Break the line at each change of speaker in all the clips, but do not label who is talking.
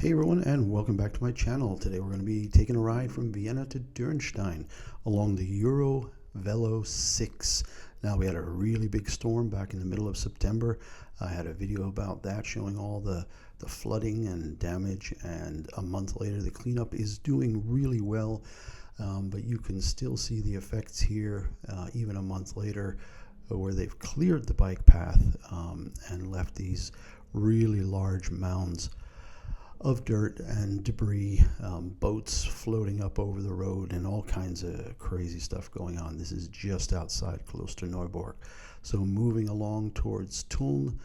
Hey everyone, and welcome back to my channel. Today we're going to be taking a ride from Vienna to Dürnstein along the Euro Velo 6. Now, we had a really big storm back in the middle of September. I had a video about that showing all the flooding and damage, and a month later the cleanup is doing really well, but you can still see the effects here even a month later, where they've cleared the bike path and left these really large mounds of dirt and debris, boats floating up over the road, and all kinds of crazy stuff going on. This is just outside Klosterneuburg. So moving along towards Tulln,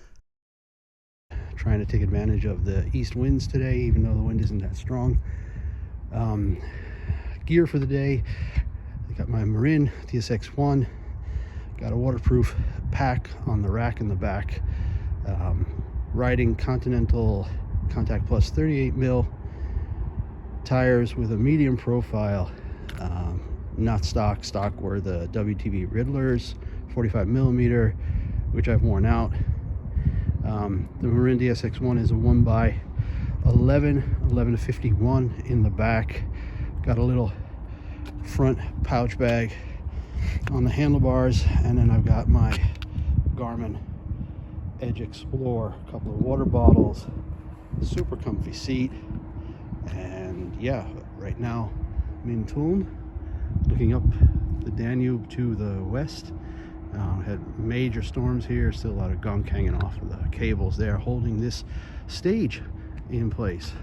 trying to take advantage of the east winds today, even though the wind isn't that strong. Gear for the day, I got my Marin TSX1, got a waterproof pack on the rack in the back, riding Continental Contact Plus 38 mil tires with a medium profile, not stock were the WTV Riddlers 45 millimeter, which I've worn out. The Marin DSX1 is a 1x11 to 51 in the back. Got a little front pouch bag on the handlebars, and then I've got my Garmin Edge Explorer, a couple of water bottles, super comfy seat. And yeah, right now I'm in Tulln, looking up the Danube to the west. Had major storms here, still a lot of gunk hanging off of the cables there holding this stage in place.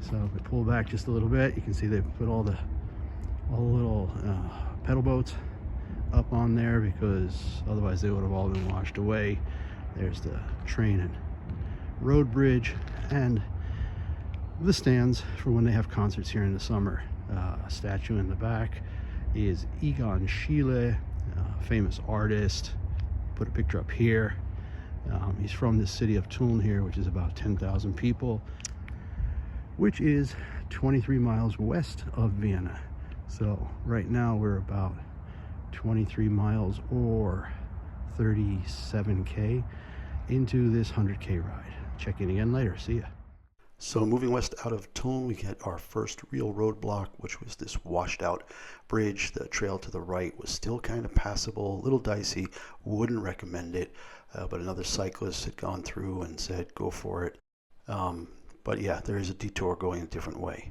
So if we pull back just a little bit, you can see they've put all the little pedal boats up on there, because otherwise they would have all been washed away. There's the train and road bridge, and the stands for when they have concerts here in the summer. A statue in the back is Egon Schiele, famous artist. Put a picture up here. He's from the city of Tulln here, which is about 10,000 people, which is 23 miles west of Vienna. So right now we're about 23 miles or 37k into this 100k ride. Check in again later. See ya. So moving west out of Tulln, we get our first real roadblock, which was this washed out bridge. The trail to the right was still kind of passable, a little dicey, wouldn't recommend it, but another cyclist had gone through and said go for it. But yeah, there is a detour going a different way.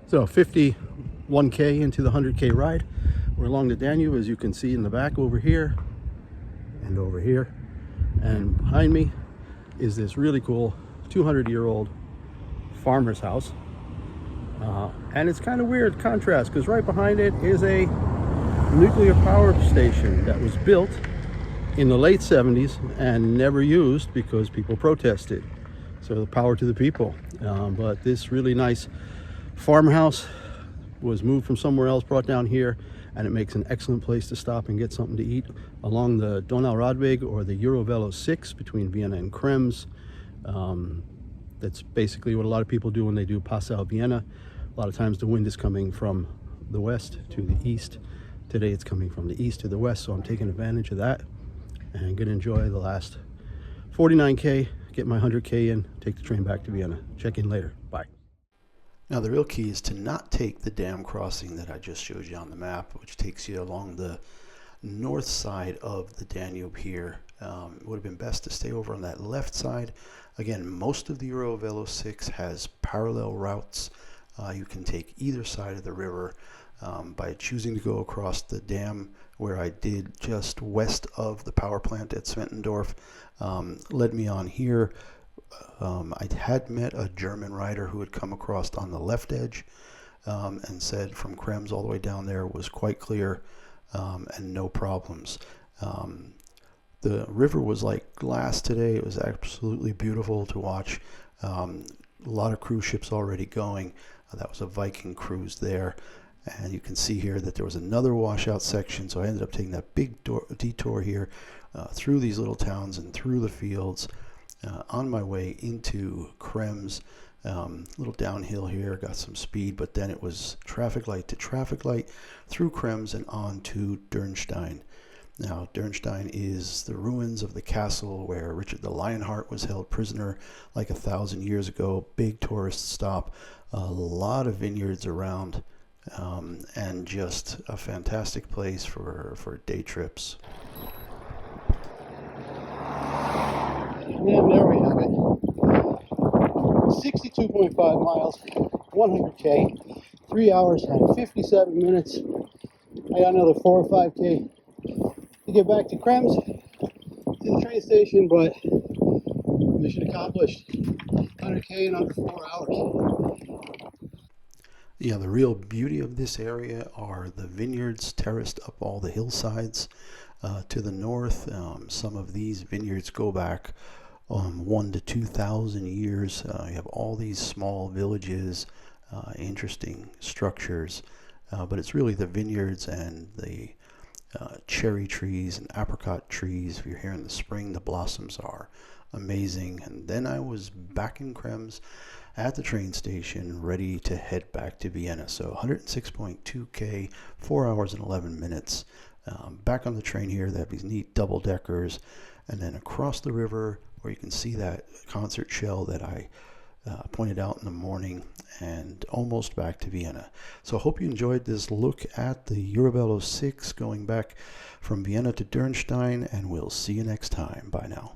So 51k into the 100k ride. We're along the Danube, as you can see in the back over here and over here. And behind me is this really cool 200-year-old farmer's house. And it's kind of weird contrast, because right behind it is a nuclear power station that was built in the late 70s and never used because people protested. So the power to the people. But this really nice farmhouse was moved from somewhere else, brought down here, and it makes an excellent place to stop and get something to eat along the Donauradweg, or the Euro Velo 6 between Vienna and Krems. That's basically what a lot of people do when they do Passau Vienna. A lot of times the wind is coming from the west to the east. Today it's coming from the east to the west, so I'm taking advantage of that and gonna enjoy the last 49k, get my 100k in, take the train back to Vienna. Check in later. Bye. Now, the real key is to not take the dam crossing that I just showed you on the map, which takes you along the north side of the Danube here. It would have been best to stay over on that left side. Again, most of the Euro Velo 6 has parallel routes. You can take either side of the river by choosing to go across the dam, where I did just west of the power plant at Sventendorf. Led me on here. I had met a German rider who had come across on the left edge and said from Krems all the way down there was quite clear and no problems. The river was like glass today. It was absolutely beautiful to watch. A lot of cruise ships already going. That was a Viking cruise there. And you can see here that there was another washout section, so I ended up taking that big detour here through these little towns and through the fields. On my way into Krems, little downhill here, got some speed, but then it was traffic light to traffic light through Krems and on to Dürnstein. Now, Dürnstein is the ruins of the castle where Richard the Lionheart was held prisoner like 1,000 years ago. Big tourist stop, a lot of vineyards around, and just a fantastic place for day trips. And there we have it. 62.5 miles, 100K, 3 hours and 57 minutes. I got another 4 or 5K to get back to Krems, to the train station, but mission accomplished. 100K in under 4 hours. Yeah, the real beauty of this area are the vineyards terraced up all the hillsides to the north. Some of these vineyards go back 1 to 2,000 years. You have all these small villages, interesting structures, but it's really the vineyards and the cherry trees and apricot trees. If you're here in the spring, the blossoms are amazing. And then I was back in Krems at the train station, ready to head back to Vienna. So 106.2K, 4 hours and 11 minutes. Back on the train here, they have these neat double deckers, and then across the river where you can see that concert shell that I pointed out in the morning, and almost back to Vienna. So I hope you enjoyed this look at the Euro Velo 6 going back from Vienna to Dürnstein, and we'll see you next time. Bye now.